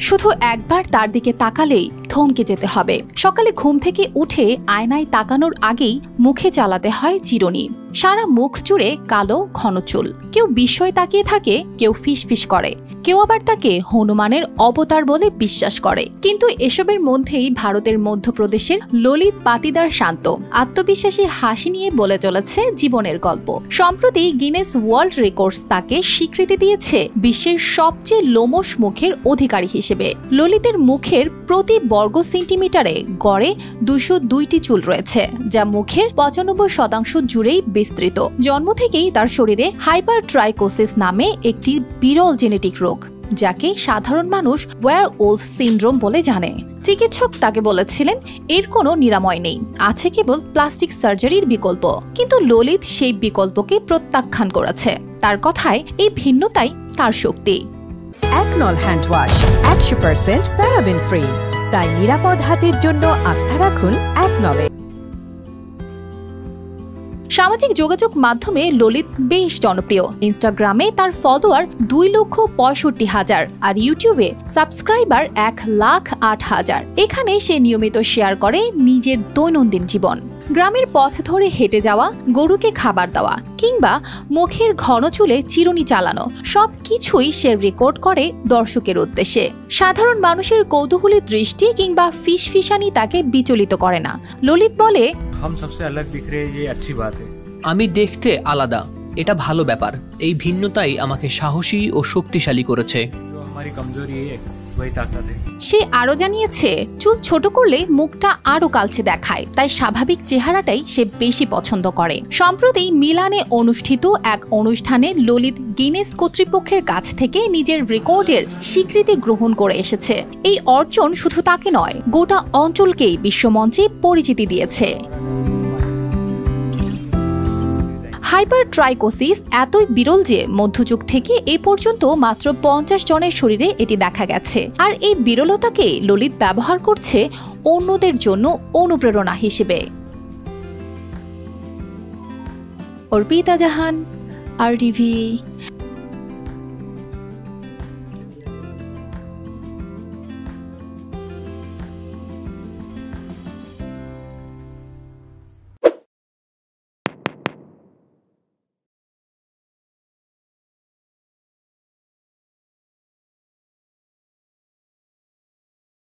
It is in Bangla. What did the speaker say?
শুধু একবার তার দিকে তাকালেই থমকে যেতে হবে। সকালে ঘুম থেকে উঠে আয়নায় তাকানোর আগেই মুখে চালাতে হয় চিরুনি। সারা মুখ জুড়ে কালো ঘন চুল। কেউ বিস্ময় তাকিয়ে থাকে, কেউ ফিসফিস করে, কেউ আবার তাকে হনুমানের অবতার বলে বিশ্বাস করে। কিন্তু এসবের মধ্যেই ভারতের মধ্যপ্রদেশের ললিত পাতিদার শান্ত আত্মবিশ্বাসী হাসি নিয়ে বলে চলেছে জীবনের গল্প। সম্প্রতি গিনেস ওয়ার্ল্ড রেকর্ডস তাকে স্বীকৃতি দিয়েছে বিশ্বের সবচেয়ে লোমশ মুখের অধিকারী হিসেবে। ললিতের মুখের প্রতি বর্গ সেন্টিমিটারে গড়ে 202টি চুল রয়েছে, যা মুখের 95% জুড়েই বিস্তৃত। জন্ম থেকেই তার শরীরে হাইপারট্রাইকোসিস নামে একটি বিরল জেনেটিক রোগ, যাকে সাধারণ মানুষ ওয়্যারউলফ সিনড্রোম বলে জানে। চিকিৎসক তাকে বলেছিলেন এর কোনো নিরাময় নেই, আছে কেবল প্লাস্টিক সার্জারির বিকল্প। কিন্তু ললিত সেই বিকল্পকে প্রত্যাখ্যান করেছে। তার কথায় এই ভিন্নতাই তার শক্তি। একনল হ্যান্ড ওয়াশ 100% প্যারাবেন ফ্রি, তাই নিরাপদ হাতের জন্য আস্থা রাখুন একনলে। সামাজিক যোগাযোগ মাধ্যমে ললিত বেশ জনপ্রিয়। ইনস্টাগ্রামে তার ফলোয়ার 2,65,000 আর ইউটিউবে সাবস্ক্রাইবার 1,08,000। এখানে সে নিয়মিত শেয়ার করে নিজের দৈনন্দিন জীবন। গ্রামের পথ ধরে হেঁটে যাওয়া, গরুকে খাবার দেওয়া কিংবা মুখের ঘন চুলে চিরুনি চালানো, সবকিছুই সে রেকর্ড করে দর্শকের উদ্দেশ্যে। সাধারণ মানুষের কৌতূহলী দৃষ্টি কিংবা ফিসফিসানি তাকে বিচলিত করে না। ললিত বলে, আমি দেখতে আলাদা, এটা ভালো ব্যাপার। এই ভিন্নতাই আমাকে সাহসী ও শক্তিশালী করেছে। সে আরো জানিয়েছে, চুল ছোট করলে মুখটা আরো কালচে দেখায়, তাই স্বাভাবিক চেহারাটাই সে বেশি পছন্দ করে। সম্প্রতি মিলানে অনুষ্ঠিত এক অনুষ্ঠানে ললিত গিনেস কর্তৃপক্ষের কাছ থেকে নিজের রেকর্ডের স্বীকৃতি গ্রহণ করে এসেছে। এই অর্জন শুধু তাকে নয়, গোটা অঞ্চলকেই বিশ্বমঞ্চে পরিচিতি দিয়েছে। হাইপারট্রাইকোসিস এতই বিরল যে মধ্যযুগ থেকে এ পর্যন্ত মাত্র 50 জনের শরীরে এটি দেখা গেছে। আর এই বিরলতাকে ললিত ব্যবহার করছে অন্যদের জন্য অনুপ্রেরণা হিসেবে। অর্পিতা জাহান, RTV।